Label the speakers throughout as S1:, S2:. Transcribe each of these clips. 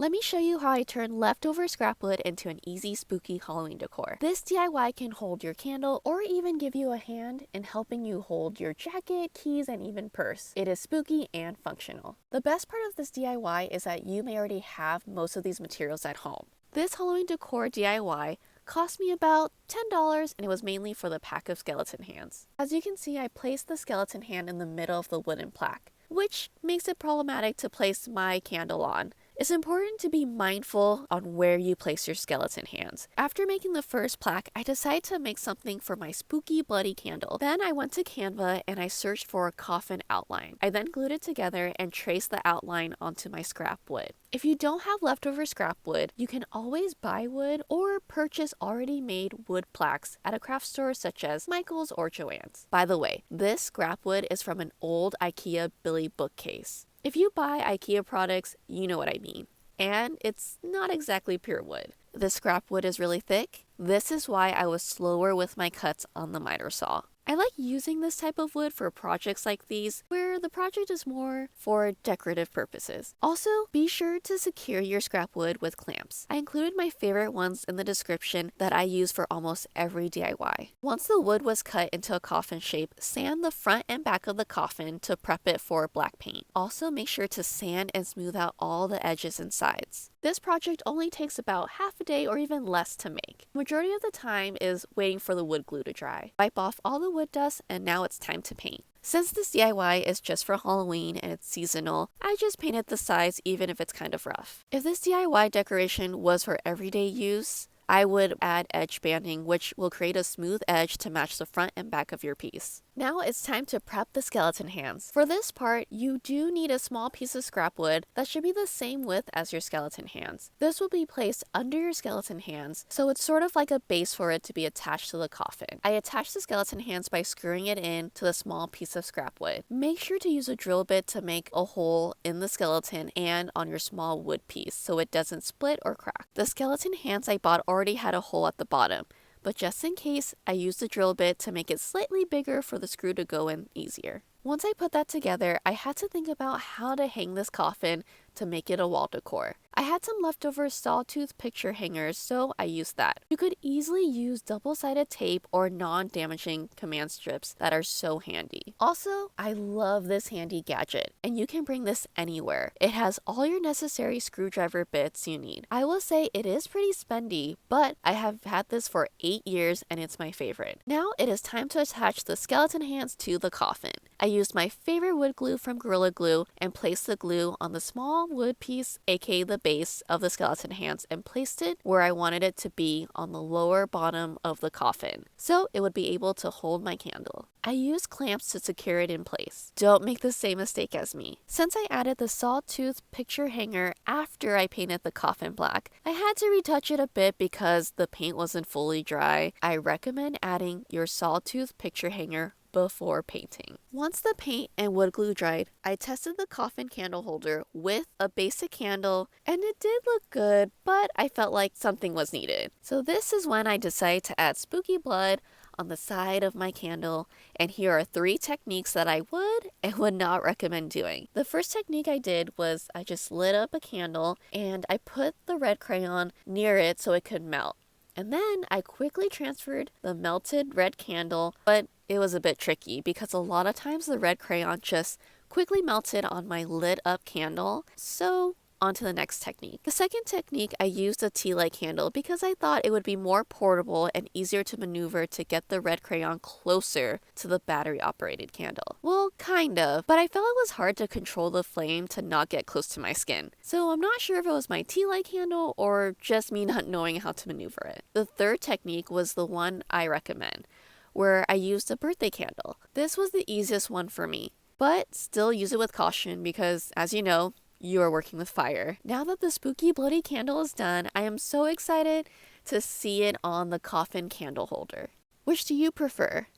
S1: Let me show you how I turn leftover scrap wood into an easy spooky Halloween decor. This DIY can hold your candle or even give you a hand in helping you hold your jacket, keys, and even purse. It is spooky and functional. The best part of this DIY is that you may already have most of these materials at home. This Halloween decor DIY cost me about $10 and it was mainly for the pack of skeleton hands. As you can see, I placed the skeleton hand in the middle of the wooden plaque, which makes it problematic to place my candle on. It's important to be mindful on where you place your skeleton hands. After making the first plaque, I decided to make something for my spooky bloody candle. Then I went to Canva and I searched for a coffin outline. I then glued it together and traced the outline onto my scrap wood. If you don't have leftover scrap wood, you can always buy wood or purchase already made wood plaques at a craft store such as Michael's or Joann's. By the way, this scrap wood is from an old IKEA Billy bookcase. If you buy IKEA products, you know what I mean. And it's not exactly pure wood. The scrap wood is really thick. This is why I was slower with my cuts on the miter saw. I like using this type of wood for projects like these, where the project is more for decorative purposes. Also, be sure to secure your scrap wood with clamps. I included my favorite ones in the description that I use for almost every DIY. Once the wood was cut into a coffin shape, sand the front and back of the coffin to prep it for black paint. Also, make sure to sand and smooth out all the edges and sides. This project only takes about half a day or even less to make. Majority of the time is waiting for the wood glue to dry. Wipe off all the wood dust and now it's time to paint. Since this DIY is just for Halloween and it's seasonal, I just painted the sides even if it's kind of rough. If this DIY decoration was for everyday use, I would add edge banding, which will create a smooth edge to match the front and back of your piece. Now it's time to prep the skeleton hands. For this part, you do need a small piece of scrap wood that should be the same width as your skeleton hands. This will be placed under your skeleton hands, so it's sort of like a base for it to be attached to the coffin. I attached the skeleton hands by screwing it in to the small piece of scrap wood. Make sure to use a drill bit to make a hole in the skeleton and on your small wood piece so it doesn't split or crack. The skeleton hands I bought already had a hole at the bottom, but just in case, I used a drill bit to make it slightly bigger for the screw to go in easier. Once I put that together, I had to think about how to hang this coffin to make it a wall decor. I had some leftover sawtooth picture hangers, so I used that. You could easily use double-sided tape or non-damaging command strips that are so handy. Also, I love this handy gadget, and you can bring this anywhere. It has all your necessary screwdriver bits you need. I will say it is pretty spendy, but I have had this for 8 years and it's my favorite. Now it is time to attach the skeleton hands to the coffin. I used my favorite wood glue from Gorilla Glue and placed the glue on the small wood piece, aka the base of the skeleton hands, and placed it where I wanted it to be on the lower bottom of the coffin, so it would be able to hold my candle. I used clamps to secure it in place. Don't make the same mistake as me. Since I added the sawtooth picture hanger after I painted the coffin black, I had to retouch it a bit because the paint wasn't fully dry. I recommend adding your sawtooth picture hanger before painting. Once the paint and wood glue dried, I tested the coffin candle holder with a basic candle and it did look good, but I felt like something was needed. So this is when I decided to add spooky blood on the side of my candle, and here are 3 techniques that I would and would not recommend doing. The first technique I did was I just lit up a candle and I put the red crayon near it so it could melt. And then I quickly transferred the melted red candle, but it was a bit tricky because a lot of times the red crayon just quickly melted on my lit up candle. So on to the next technique. The second technique, I used a tea light candle because I thought it would be more portable and easier to maneuver to get the red crayon closer to the battery operated candle. Well, kind of, but I felt it was hard to control the flame to not get close to my skin. So I'm not sure if it was my tea light candle or just me not knowing how to maneuver it. The third technique was the one I recommend, where I used a birthday candle. This was the easiest one for me, but still use it with caution because, as you know, you are working with fire. Now that the spooky bloody candle is done, I am so excited to see it on the coffin candle holder. Which do you prefer?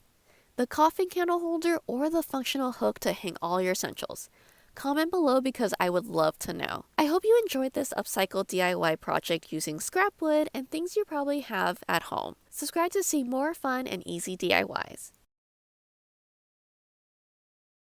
S1: The coffin candle holder or the functional hook to hang all your essentials? Comment below because I would love to know. I hope you enjoyed this upcycle DIY project using scrap wood and things you probably have at home. Subscribe to see more fun and easy DIYs.